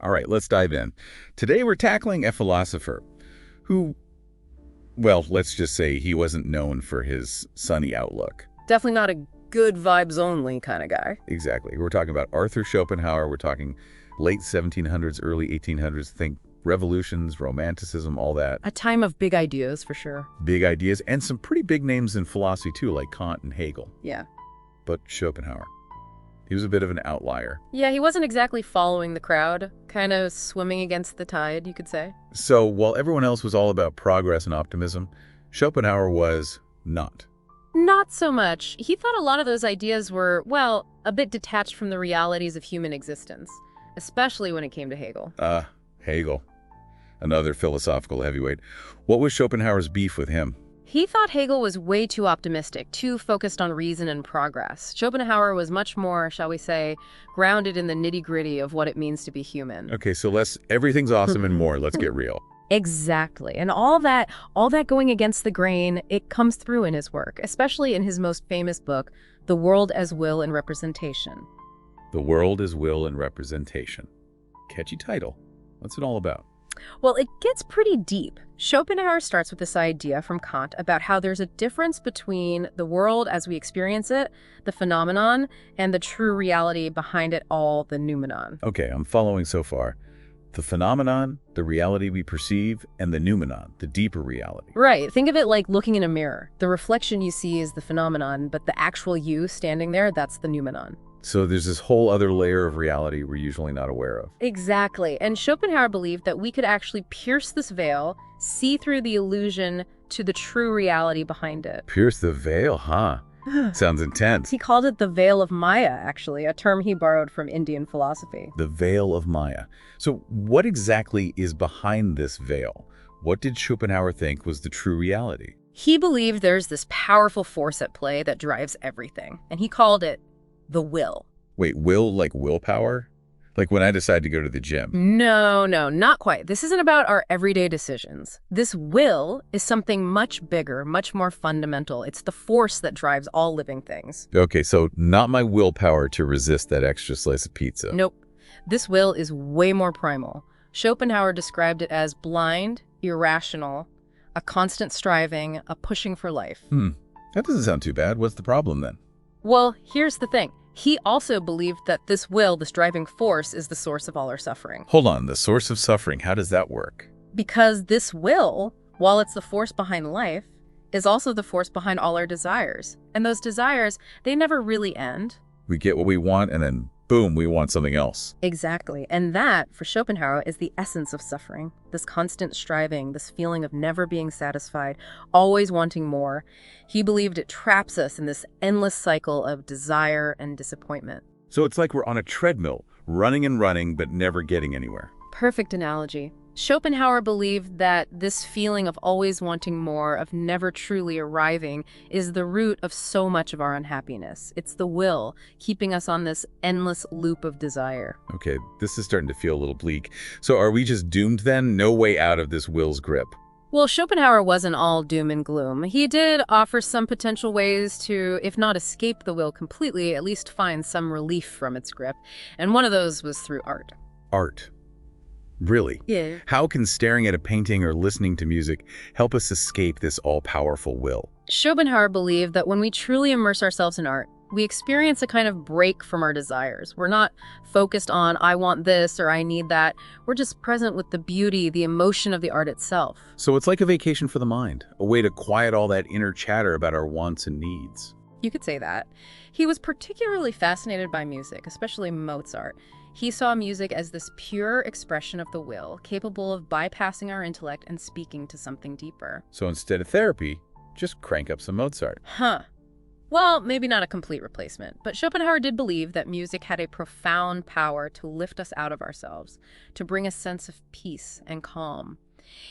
All right, let's dive in. Today we're tackling a philosopher who, well, let's just say he wasn't known for his sunny outlook. Definitely not a good vibes only kind of guy. Exactly. We're talking about Arthur Schopenhauer. We're talking late 1700s, early 1800s. Think revolutions, romanticism, all that. A time of big ideas, for sure. Big ideas, and some pretty big names in philosophy too, like Kant and Hegel. Yeah. But Schopenhauer, he was a bit of an outlier. Yeah, he wasn't exactly following the crowd, kind of swimming against the tide, you could say. So while everyone else was all about progress and optimism, Schopenhauer was not. Not so much. He thought a lot of those ideas were, well, a bit detached from the realities of human existence, especially when it came to Hegel. Hegel, another philosophical heavyweight. What was Schopenhauer's beef with him? He thought Hegel was way too optimistic, too focused on reason and progress. Schopenhauer was much more, shall we say, grounded in the nitty-gritty of what it means to be human. Okay, so everything's awesome and more. Let's get real. Exactly. And all that going against the grain, it comes through in his work, especially in his most famous book, The World as Will and Representation. The World as Will and Representation. Catchy title. What's it all about? Well, it gets pretty deep. Schopenhauer starts with this idea from Kant about how there's a difference between the world as we experience it, the phenomenon, and the true reality behind it all, the noumenon. Okay, I'm following so far. The phenomenon, the reality we perceive, and the noumenon, the deeper reality. Right. Think of it like looking in a mirror. The reflection you see is the phenomenon, but the actual you standing there, that's the noumenon. So there's this whole other layer of reality we're usually not aware of. Exactly. And Schopenhauer believed that we could actually pierce this veil, see through the illusion to the true reality behind it. Pierce the veil, huh? Sounds intense. He called it the veil of Maya, actually, a term he borrowed from Indian philosophy. The veil of Maya. So what exactly is behind this veil? What did Schopenhauer think was the true reality? He believed there's this powerful force at play that drives everything, and he called it the will. Wait, will like willpower? Like when I decide to go to the gym? No, not quite. This isn't about our everyday decisions. This will is something much bigger, much more fundamental. It's the force that drives all living things. Okay, so not my willpower to resist that extra slice of pizza. Nope. This will is way more primal. Schopenhauer described it as blind, irrational, a constant striving, a pushing for life. That doesn't sound too bad. What's the problem then? Well, here's the thing. He also believed that this will, this driving force, is the source of all our suffering. Hold on, the source of suffering, how does that work? Because this will, while it's the force behind life, is also the force behind all our desires. And those desires, they never really end. We get what we want and then boom, we want something else. Exactly. And that, for Schopenhauer, is the essence of suffering. This constant striving, this feeling of never being satisfied, always wanting more. He believed it traps us in this endless cycle of desire and disappointment. So it's like we're on a treadmill, running and running, but never getting anywhere. Perfect analogy. Schopenhauer believed that this feeling of always wanting more, of never truly arriving, is the root of so much of our unhappiness. It's the will, keeping us on this endless loop of desire. Okay, this is starting to feel a little bleak. So are we just doomed then? No way out of this will's grip? Well, Schopenhauer wasn't all doom and gloom. He did offer some potential ways to, if not escape the will completely, at least find some relief from its grip. And one of those was through art. Art. Really? Yeah. How can staring at a painting or listening to music help us escape this all-powerful will? Schopenhauer believed that when we truly immerse ourselves in art, we experience a kind of break from our desires. We're not focused on, I want this or I need that. We're just present with the beauty, the emotion of the art itself. So it's like a vacation for the mind, a way to quiet all that inner chatter about our wants and needs. You could say that. He was particularly fascinated by music, especially Mozart. He saw music as this pure expression of the will, capable of bypassing our intellect and speaking to something deeper. So instead of therapy, just crank up some Mozart. Huh. Well, maybe not a complete replacement, but Schopenhauer did believe that music had a profound power to lift us out of ourselves, to bring a sense of peace and calm.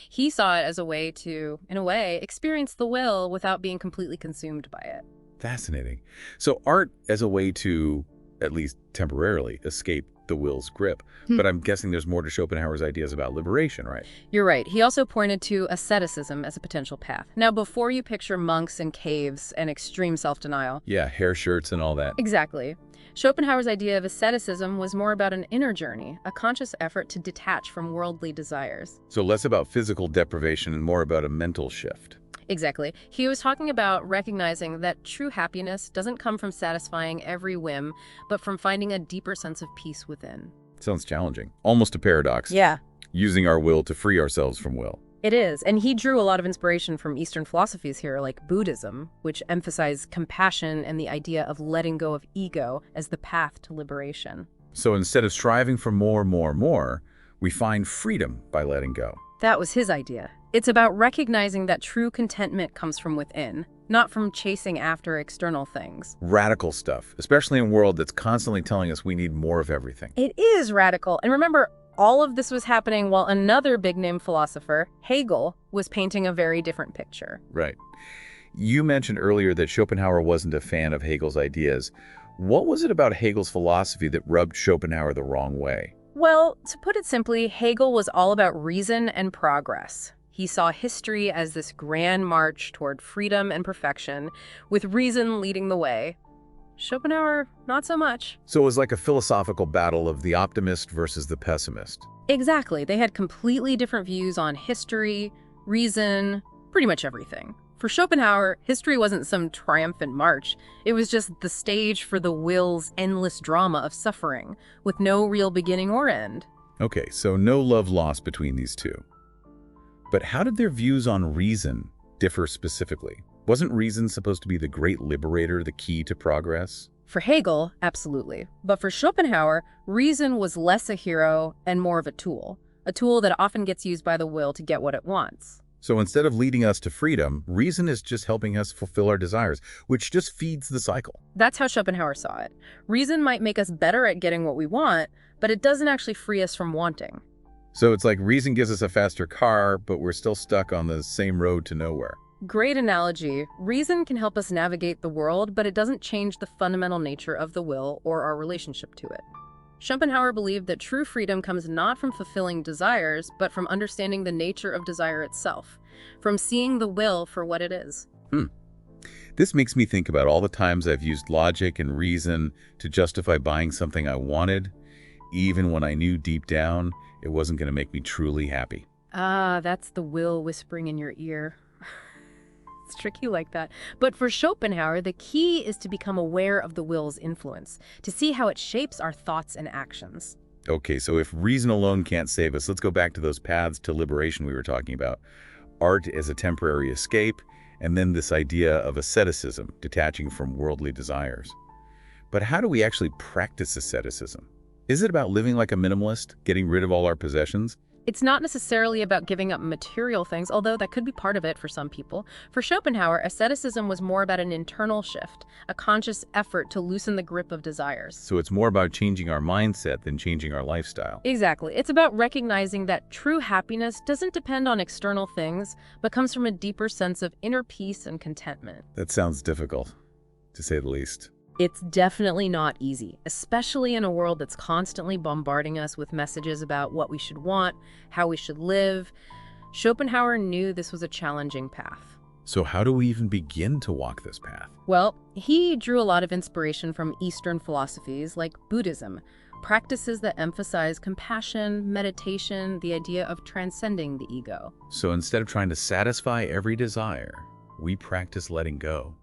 He saw it as a way to, in a way, experience the will without being completely consumed by it. Fascinating. So art as a way to, at least temporarily, escape the will's grip. But I'm guessing there's more to Schopenhauer's ideas about liberation, right? You're right. He also pointed to asceticism as a potential path. Now, before you picture monks in caves and extreme self-denial. Yeah, hair shirts and all that. Exactly. Schopenhauer's idea of asceticism was more about an inner journey, a conscious effort to detach from worldly desires. So less about physical deprivation and more about a mental shift. Exactly. He was talking about recognizing that true happiness doesn't come from satisfying every whim, but from finding a deeper sense of peace within. Sounds challenging. Almost a paradox. Yeah. Using our will to free ourselves from will. It is, and he drew a lot of inspiration from Eastern philosophies here, like Buddhism, which emphasized compassion and the idea of letting go of ego as the path to liberation. So instead of striving for more, we find freedom by letting go. That was his idea. It's about recognizing that true contentment comes from within, not from chasing after external things. Radical stuff, especially in a world that's constantly telling us we need more of everything. It is radical. And remember, all of this was happening while another big-name philosopher, Hegel, was painting a very different picture. Right. You mentioned earlier that Schopenhauer wasn't a fan of Hegel's ideas. What was it about Hegel's philosophy that rubbed Schopenhauer the wrong way? Well, to put it simply, Hegel was all about reason and progress. He saw history as this grand march toward freedom and perfection, with reason leading the way. Schopenhauer, not so much. So it was like a philosophical battle of the optimist versus the pessimist. Exactly. They had completely different views on history, reason, pretty much everything. For Schopenhauer, history wasn't some triumphant march. It was just the stage for the will's endless drama of suffering, with no real beginning or end. Okay, so no love lost between these two. But how did their views on reason differ specifically? Wasn't reason supposed to be the great liberator, the key to progress? For Hegel, absolutely. But for Schopenhauer, reason was less a hero and more of a tool that often gets used by the will to get what it wants. So instead of leading us to freedom, reason is just helping us fulfill our desires, which just feeds the cycle. That's how Schopenhauer saw it. Reason might make us better at getting what we want, but it doesn't actually free us from wanting. So it's like reason gives us a faster car, but we're still stuck on the same road to nowhere. Great analogy. Reason can help us navigate the world, but it doesn't change the fundamental nature of the will or our relationship to it. Schopenhauer believed that true freedom comes not from fulfilling desires, but from understanding the nature of desire itself, from seeing the will for what it is. This makes me think about all the times I've used logic and reason to justify buying something I wanted, even when I knew deep down it wasn't going to make me truly happy. Ah, that's the will whispering in your ear. It's tricky like that. But for Schopenhauer, the key is to become aware of the will's influence, to see how it shapes our thoughts and actions. Okay, so if reason alone can't save us, let's go back to those paths to liberation we were talking about. Art as a temporary escape, and then this idea of asceticism, detaching from worldly desires. But how do we actually practice asceticism? Is it about living like a minimalist, getting rid of all our possessions? It's not necessarily about giving up material things, although that could be part of it for some people. For Schopenhauer, asceticism was more about an internal shift, a conscious effort to loosen the grip of desires. So it's more about changing our mindset than changing our lifestyle. Exactly. It's about recognizing that true happiness doesn't depend on external things, but comes from a deeper sense of inner peace and contentment. That sounds difficult, to say the least. It's definitely not easy, especially in a world that's constantly bombarding us with messages about what we should want, how we should live. Schopenhauer knew this was a challenging path. So how do we even begin to walk this path? Well, he drew a lot of inspiration from Eastern philosophies like Buddhism, practices that emphasize compassion, meditation, the idea of transcending the ego. So instead of trying to satisfy every desire, we practice letting go.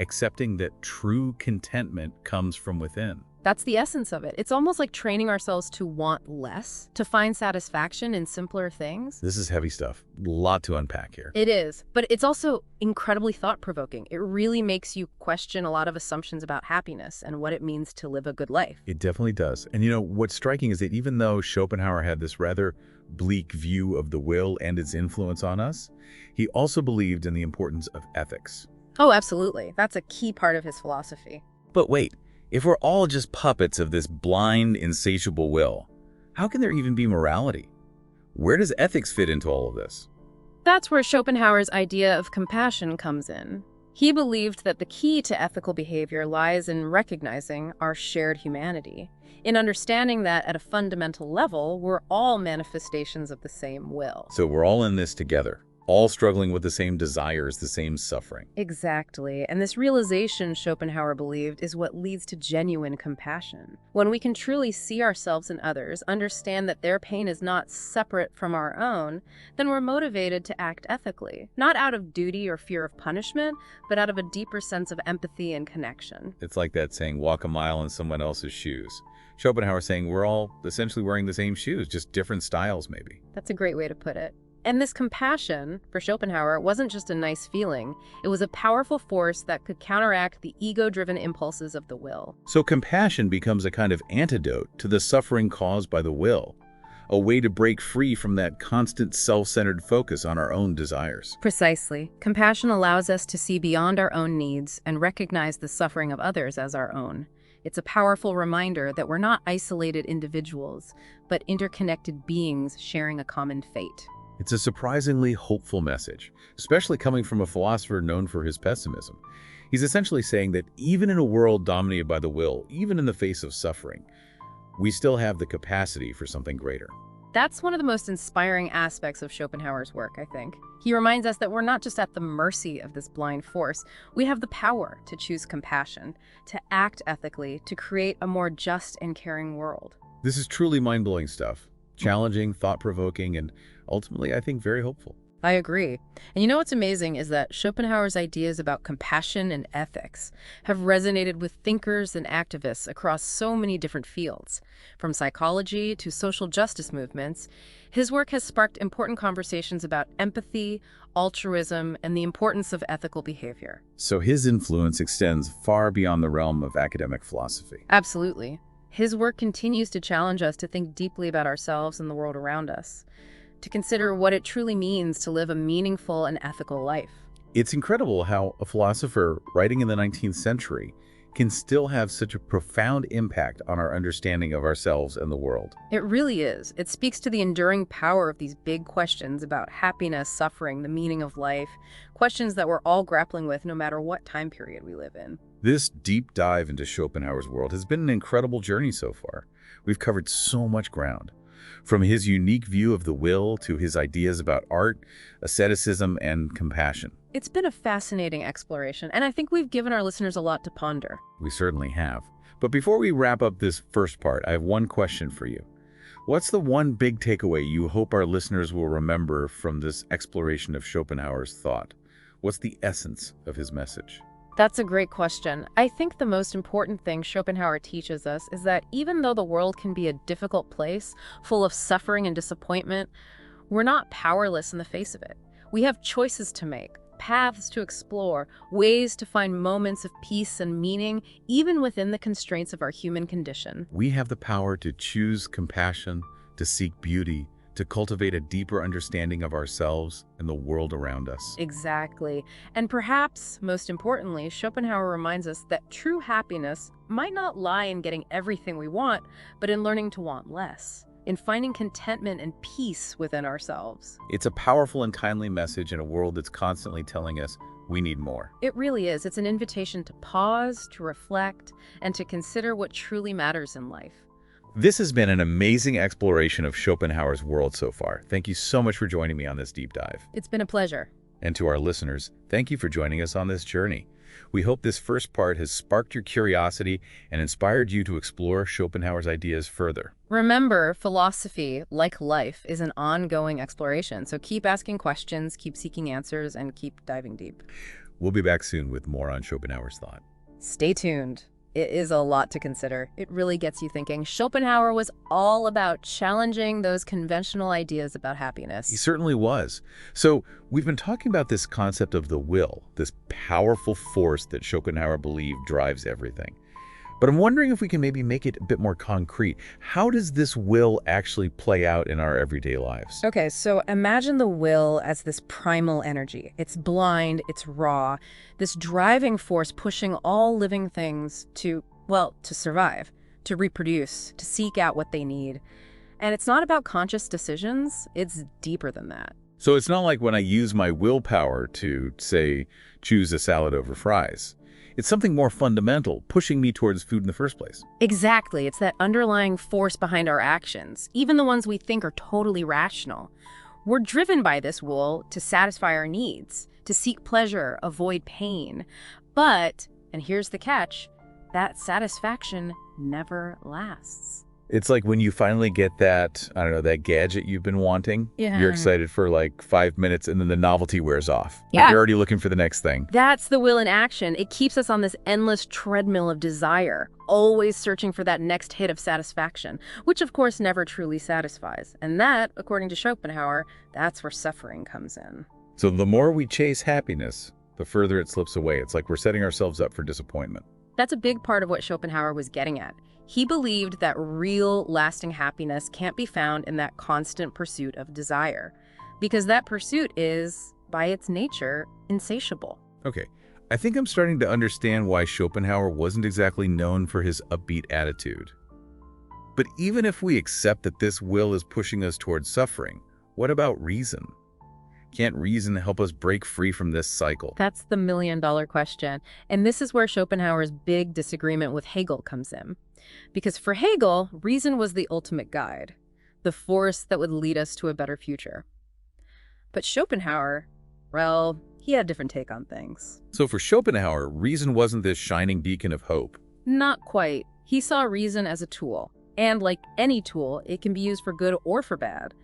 Accepting that true contentment comes from within. That's the essence of it. It's almost like training ourselves to want less, to find satisfaction in simpler things. This is heavy stuff. A lot to unpack here. It is, but it's also incredibly thought-provoking. It really makes you question a lot of assumptions about happiness and what it means to live a good life. It definitely does. And you know, what's striking is that even though Schopenhauer had this rather bleak view of the will and its influence on us, he also believed in the importance of ethics. Oh, absolutely. That's a key part of his philosophy. But wait, if we're all just puppets of this blind, insatiable will, how can there even be morality? Where does ethics fit into all of this? That's where Schopenhauer's idea of compassion comes in. He believed that the key to ethical behavior lies in recognizing our shared humanity, in understanding that at a fundamental level, we're all manifestations of the same will. So we're all in this together, all struggling with the same desires, the same suffering. Exactly. And this realization, Schopenhauer believed, is what leads to genuine compassion. When we can truly see ourselves in others, understand that their pain is not separate from our own, then we're motivated to act ethically, not out of duty or fear of punishment, but out of a deeper sense of empathy and connection. It's like that saying, walk a mile in someone else's shoes. Schopenhauer saying we're all essentially wearing the same shoes, just different styles maybe. That's a great way to put it. And this compassion, for Schopenhauer, wasn't just a nice feeling. It was a powerful force that could counteract the ego-driven impulses of the will. So compassion becomes a kind of antidote to the suffering caused by the will, a way to break free from that constant self-centered focus on our own desires. Precisely. Compassion allows us to see beyond our own needs and recognize the suffering of others as our own. It's a powerful reminder that we're not isolated individuals, but interconnected beings sharing a common fate. It's a surprisingly hopeful message, especially coming from a philosopher known for his pessimism. He's essentially saying that even in a world dominated by the will, even in the face of suffering, we still have the capacity for something greater. That's one of the most inspiring aspects of Schopenhauer's work, I think. He reminds us that we're not just at the mercy of this blind force. We have the power to choose compassion, to act ethically, to create a more just and caring world. This is truly mind-blowing stuff. Challenging, thought-provoking, and ultimately, I think, very hopeful. I agree. And you know what's amazing is that Schopenhauer's ideas about compassion and ethics have resonated with thinkers and activists across so many different fields. From psychology to social justice movements, his work has sparked important conversations about empathy, altruism, and the importance of ethical behavior. So his influence extends far beyond the realm of academic philosophy. Absolutely. His work continues to challenge us to think deeply about ourselves and the world around us, to consider what it truly means to live a meaningful and ethical life. It's incredible how a philosopher writing in the 19th century can still have such a profound impact on our understanding of ourselves and the world. It really is. It speaks to the enduring power of these big questions about happiness, suffering, the meaning of life, questions that we're all grappling with no matter what time period we live in. This deep dive into Schopenhauer's world has been an incredible journey so far. We've covered so much ground. From his unique view of the will to his ideas about art, asceticism, and compassion. It's been a fascinating exploration, and I think we've given our listeners a lot to ponder. We certainly have. But before we wrap up this first part, I have one question for you. What's the one big takeaway you hope our listeners will remember from this exploration of Schopenhauer's thought? What's the essence of his message? That's a great question. I think the most important thing Schopenhauer teaches us is that even though the world can be a difficult place, full of suffering and disappointment, we're not powerless in the face of it. We have choices to make, paths to explore, ways to find moments of peace and meaning, even within the constraints of our human condition. We have the power to choose compassion, to seek beauty, to cultivate a deeper understanding of ourselves and the world around us. Exactly. And perhaps, most importantly, Schopenhauer reminds us that true happiness might not lie in getting everything we want, but in learning to want less, in finding contentment and peace within ourselves. It's a powerful and kindly message in a world that's constantly telling us we need more. It really is. It's an invitation to pause, to reflect, and to consider what truly matters in life. This has been an amazing exploration of Schopenhauer's world so far. Thank you so much for joining me on this deep dive. It's been a pleasure. And to our listeners, thank you for joining us on this journey. We hope this first part has sparked your curiosity and inspired you to explore Schopenhauer's ideas further. Remember, philosophy, like life, is an ongoing exploration. So keep asking questions, keep seeking answers, and keep diving deep. We'll be back soon with more on Schopenhauer's thought. Stay tuned. It is a lot to consider. It really gets you thinking. Schopenhauer was all about challenging those conventional ideas about happiness. He certainly was. So we've been talking about this concept of the will, this powerful force that Schopenhauer believed drives everything. But I'm wondering if we can maybe make it a bit more concrete. How does this will actually play out in our everyday lives? Okay, so imagine the will as this primal energy. It's blind, it's raw, this driving force pushing all living things to survive, to reproduce, to seek out what they need. And it's not about conscious decisions, it's deeper than that. So it's not like when I use my willpower to, say, choose a salad over fries. It's something more fundamental, pushing me towards food in the first place. Exactly. It's that underlying force behind our actions, even the ones we think are totally rational. We're driven by this will to satisfy our needs, to seek pleasure, avoid pain. But, and here's the catch, that satisfaction never lasts. It's like when you finally get that, I don't know, that gadget you've been wanting. Yeah. You're excited for like 5 minutes and then the novelty wears off. Yeah. You're already looking for the next thing. That's the will in action. It keeps us on this endless treadmill of desire, always searching for that next hit of satisfaction, which of course never truly satisfies. And that, according to Schopenhauer, that's where suffering comes in. So the more we chase happiness, the further it slips away. It's like we're setting ourselves up for disappointment. That's a big part of what Schopenhauer was getting at. He believed that real, lasting happiness can't be found in that constant pursuit of desire, because that pursuit is, by its nature, insatiable. Okay, I think I'm starting to understand why Schopenhauer wasn't exactly known for his upbeat attitude. But even if we accept that this will is pushing us towards suffering, what about reason? Can't reason help us break free from this cycle? That's the million-dollar question. And this is where Schopenhauer's big disagreement with Hegel comes in. Because for Hegel, reason was the ultimate guide, the force that would lead us to a better future. But Schopenhauer, well, he had a different take on things. So for Schopenhauer, reason wasn't this shining beacon of hope. Not quite. He saw reason as a tool. And like any tool, it can be used for good or for bad.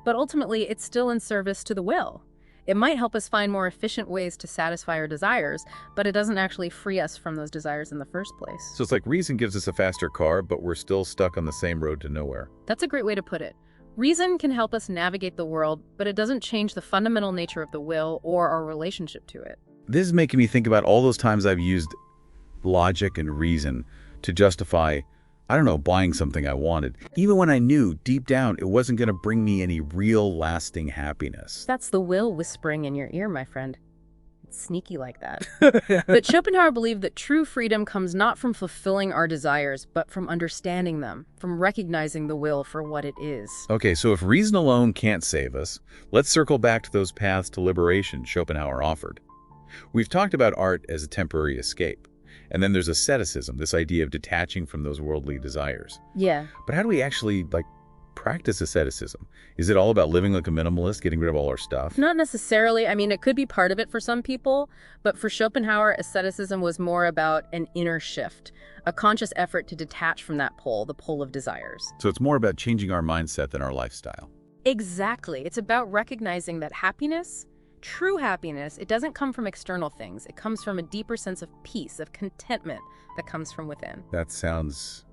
But ultimately, it's still in service to the will. It might help us find more efficient ways to satisfy our desires, but it doesn't actually free us from those desires in the first place. So it's like reason gives us a faster car, but we're still stuck on the same road to nowhere. That's a great way to put it. Reason can help us navigate the world, but it doesn't change the fundamental nature of the will or our relationship to it. This is making me think about all those times I've used logic and reason to justify, I don't know, buying something I wanted, even when I knew deep down it wasn't going to bring me any real lasting happiness. That's the will whispering in your ear, my friend. It's sneaky like that. But Schopenhauer believed that true freedom comes not from fulfilling our desires, but from understanding them, from recognizing the will for what it is. Okay, so if reason alone can't save us, let's circle back to those paths to liberation Schopenhauer offered. We've talked about art as a temporary escape. And then there's asceticism, this idea of detaching from those worldly desires. Yeah. But how do we actually, practice asceticism? Is it all about living like a minimalist, getting rid of all our stuff? Not necessarily. I mean, it could be part of it for some people, but for Schopenhauer, asceticism was more about an inner shift, a conscious effort to detach from that pull, the pull of desires. So it's more about changing our mindset than our lifestyle. Exactly. It's about recognizing that happiness, true happiness, it doesn't come from external things. It comes from a deeper sense of peace, of contentment that comes from within. That sounds,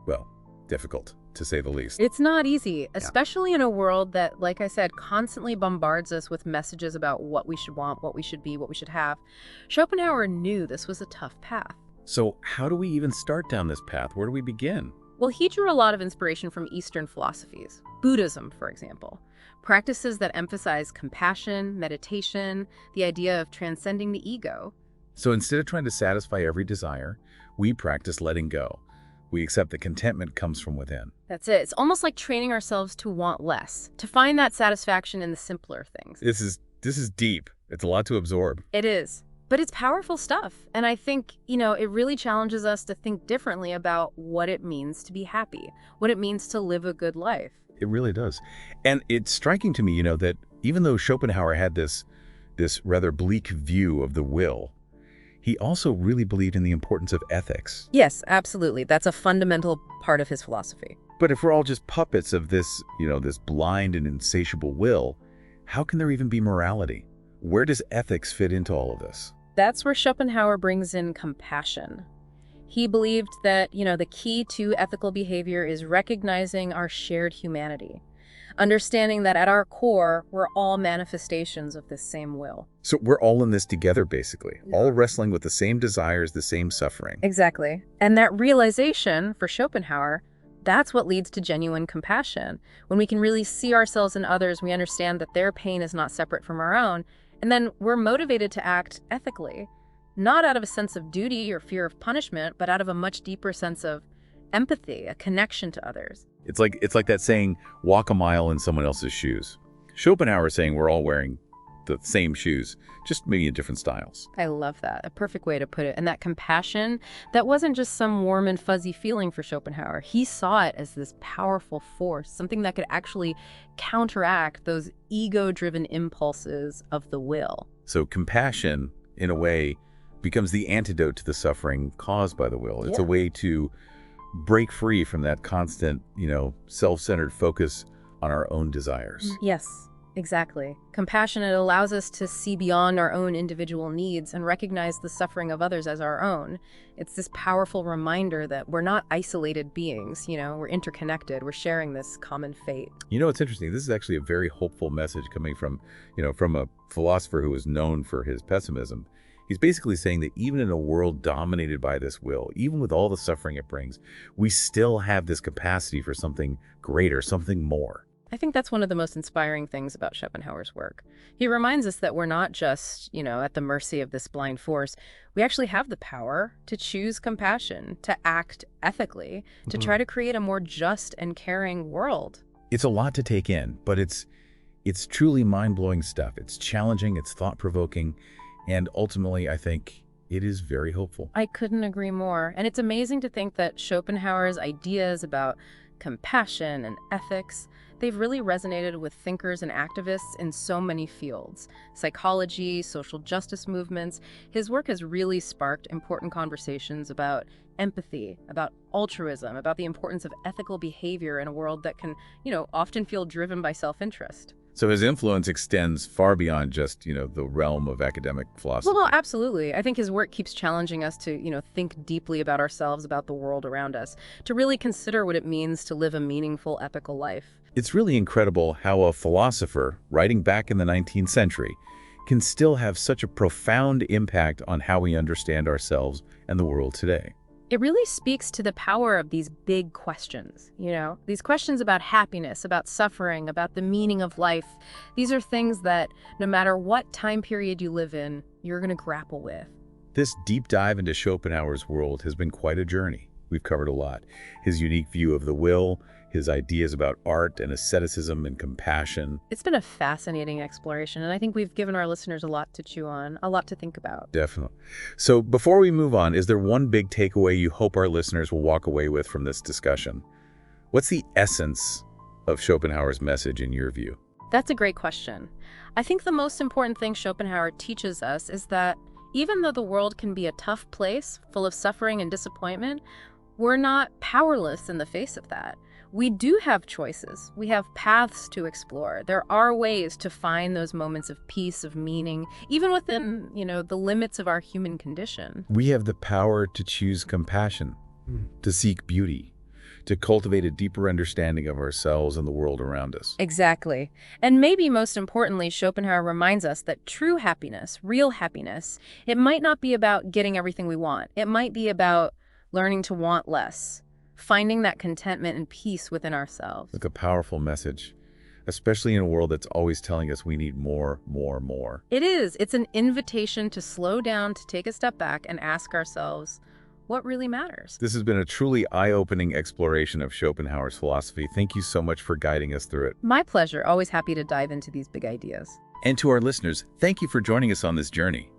well, difficult, to say the least. It's not easy, especially in a world that, like I said, constantly bombards us with messages about what we should want, what we should be, what we should have. Schopenhauer knew this was a tough path. So how do we even start down this path? Where do we begin? Well, he drew a lot of inspiration from Eastern philosophies. Buddhism, for example. Practices that emphasize compassion, meditation, the idea of transcending the ego. So instead of trying to satisfy every desire, we practice letting go. We accept that contentment comes from within. That's it. It's almost like training ourselves to want less, to find that satisfaction in the simpler things. This is deep. It's a lot to absorb. It is. But it's powerful stuff. And I think, it really challenges us to think differently about what it means to be happy, what it means to live a good life. It really does. And it's striking to me, that even though Schopenhauer had this rather bleak view of the will, he also really believed in the importance of ethics. Yes, absolutely. That's a fundamental part of his philosophy. But if we're all just puppets of this, this blind and insatiable will, how can there even be morality? Where does ethics fit into all of this? That's where Schopenhauer brings in compassion. He believed that, the key to ethical behavior is recognizing our shared humanity, understanding that at our core, we're all manifestations of this same will. So we're all in this together, basically, all wrestling with the same desires, the same suffering. Exactly. And that realization, for Schopenhauer, that's what leads to genuine compassion. When we can really see ourselves in others, we understand that their pain is not separate from our own, and then we're motivated to act ethically. Not out of a sense of duty or fear of punishment, but out of a much deeper sense of empathy, a connection to others. It's like that saying, walk a mile in someone else's shoes. Schopenhauer is saying we're all wearing the same shoes, just maybe in different styles. I love that. A perfect way to put it. And that compassion, that wasn't just some warm and fuzzy feeling for Schopenhauer. He saw it as this powerful force, something that could actually counteract those ego-driven impulses of the will. So compassion, in a way, becomes the antidote to the suffering caused by the will. It's a way to break free from that constant, self-centered focus on our own desires. Yes. Exactly. Compassion, it allows us to see beyond our own individual needs and recognize the suffering of others as our own. It's this powerful reminder that we're not isolated beings, we're interconnected, we're sharing this common fate. It's interesting. This is actually a very hopeful message coming from a philosopher who is known for his pessimism. He's basically saying that even in a world dominated by this will, even with all the suffering it brings, we still have this capacity for something greater, something more. I think that's one of the most inspiring things about Schopenhauer's work. He reminds us that we're not just, at the mercy of this blind force. We actually have the power to choose compassion, to act ethically, to try to create a more just and caring world. It's a lot to take in, but it's truly mind-blowing stuff. It's challenging, it's thought-provoking, and ultimately, I think it is very hopeful. I couldn't agree more. And it's amazing to think that Schopenhauer's ideas about compassion and ethics, they've really resonated with thinkers and activists in so many fields. Psychology, social justice movements. His work has really sparked important conversations about empathy, about altruism, about the importance of ethical behavior in a world that can, often feel driven by self-interest. So his influence extends far beyond just, the realm of academic philosophy. Well, absolutely. I think his work keeps challenging us to, think deeply about ourselves, about the world around us, to really consider what it means to live a meaningful, ethical life. It's really incredible how a philosopher, writing back in the 19th century, can still have such a profound impact on how we understand ourselves and the world today. It really speaks to the power of these big questions, these questions about happiness, about suffering, about the meaning of life. These are things that no matter what time period you live in, you're going to grapple with. This deep dive into Schopenhauer's world has been quite a journey. We've covered a lot. His unique view of the will, his ideas about art and asceticism and compassion. It's been a fascinating exploration, and I think we've given our listeners a lot to chew on, a lot to think about. Definitely. So before we move on, is there one big takeaway you hope our listeners will walk away with from this discussion? What's the essence of Schopenhauer's message in your view? That's a great question. I think the most important thing Schopenhauer teaches us is that even though the world can be a tough place, full of suffering and disappointment, we're not powerless in the face of that. We do have choices. We have paths to explore. There are ways to find those moments of peace, of meaning, even within, the limits of our human condition. We have the power to choose compassion, to seek beauty, to cultivate a deeper understanding of ourselves and the world around us. Exactly. And maybe most importantly, Schopenhauer reminds us that true happiness, real happiness, it might not be about getting everything we want. It might be about learning to want less, finding that contentment and peace within ourselves. Like a powerful message, especially in a world that's always telling us we need more, more, more. It is. It's an invitation to slow down, to take a step back and ask ourselves, what really matters? This has been a truly eye-opening exploration of Schopenhauer's philosophy. Thank you so much for guiding us through it. My pleasure. Always happy to dive into these big ideas. And to our listeners, thank you for joining us on this journey.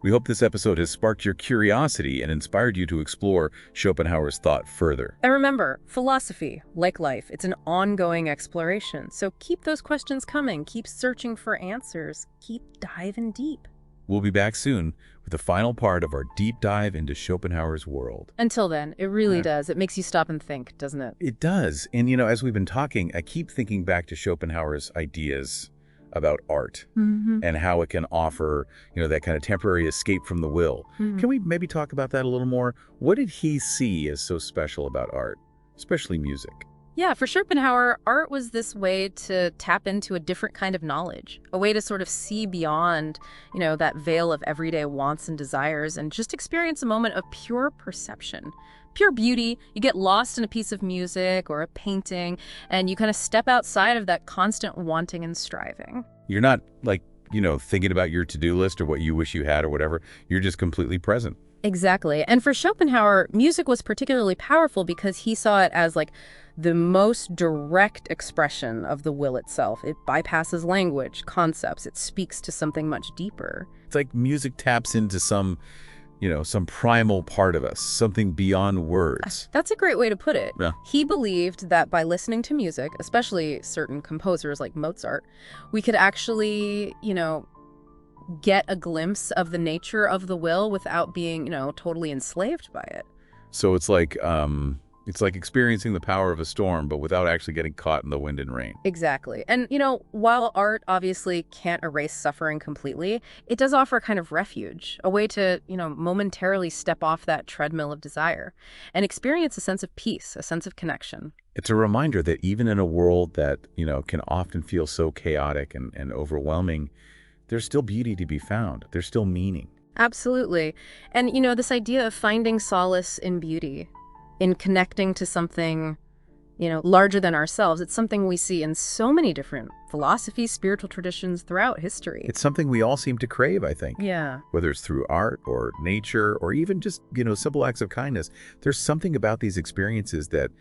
We hope this episode has sparked your curiosity and inspired you to explore Schopenhauer's thought further. And remember, philosophy, like life, it's an ongoing exploration. So keep those questions coming. Keep searching for answers. Keep diving deep. We'll be back soon with the final part of our deep dive into Schopenhauer's world. Until then, it really does. It makes you stop and think, doesn't it? It does. And, as we've been talking, I keep thinking back to Schopenhauer's ideas about art and how it can offer, that kind of temporary escape from the will. Can we maybe talk about that a little more? What did he see as so special about art, especially music? Yeah, for Schopenhauer, art was this way to tap into a different kind of knowledge, a way to sort of see beyond, that veil of everyday wants and desires and just experience a moment of pure perception. Pure beauty. You get lost in a piece of music or a painting, and you kind of step outside of that constant wanting and striving. You're not thinking about your to-do list or what you wish you had or whatever. You're just completely present. Exactly. And for Schopenhauer, music was particularly powerful because he saw it as like the most direct expression of the will itself. It bypasses language, concepts. It speaks to something much deeper. It's like music taps into some, some primal part of us, something beyond words. That's a great way to put it. Yeah. He believed that by listening to music, especially certain composers like Mozart, we could actually, get a glimpse of the nature of the will without being, totally enslaved by it. So it's like experiencing the power of a storm, but without actually getting caught in the wind and rain. Exactly. And, while art obviously can't erase suffering completely, it does offer a kind of refuge, a way to, momentarily step off that treadmill of desire and experience a sense of peace, a sense of connection. It's a reminder that even in a world that, can often feel so chaotic and overwhelming, there's still beauty to be found. There's still meaning. Absolutely. And, this idea of finding solace in beauty, in connecting to something, larger than ourselves, it's something we see in so many different philosophies, spiritual traditions throughout history. It's something we all seem to crave, I think. Yeah. Whether it's through art or nature or even just, simple acts of kindness, there's something about these experiences that,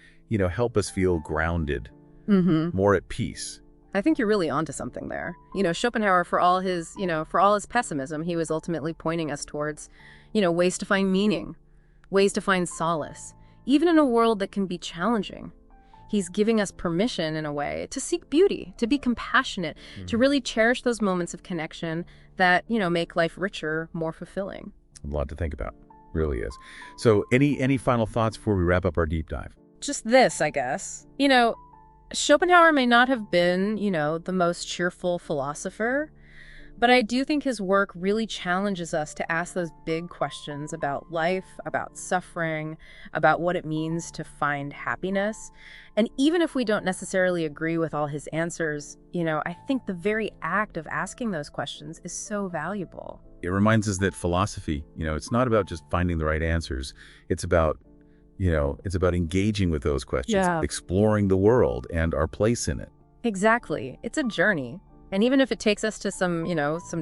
help us feel grounded, more at peace. I think you're really onto something there. Schopenhauer, for all his pessimism, he was ultimately pointing us towards, ways to find meaning, ways to find solace, even in a world that can be challenging. He's giving us permission, in a way, to seek beauty, to be compassionate, to really cherish those moments of connection that, make life richer, more fulfilling. A lot to think about. Really is. So any final thoughts before we wrap up our deep dive? Just this, I guess. Schopenhauer may not have been, the most cheerful philosopher, but I do think his work really challenges us to ask those big questions about life, about suffering, about what it means to find happiness. And even if we don't necessarily agree with all his answers, I think the very act of asking those questions is so valuable. It reminds us that philosophy, it's not about just finding the right answers. It's about engaging with those questions, exploring the world and our place in it. Exactly. It's a journey. And even if it takes us to some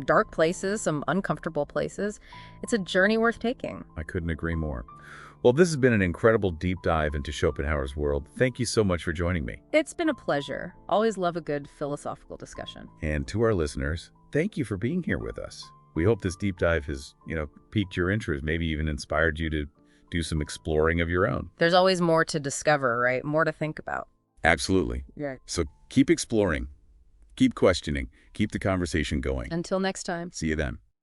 dark places, some uncomfortable places, it's a journey worth taking. I couldn't agree more. Well, this has been an incredible deep dive into Schopenhauer's world. Thank you so much for joining me. It's been a pleasure. Always love a good philosophical discussion. And to our listeners, thank you for being here with us. We hope this deep dive has, piqued your interest, maybe even inspired you to do some exploring of your own. There's always more to discover, right? More to think about. Absolutely. Yeah. So keep exploring, keep questioning, keep the conversation going. Until next time. See you then.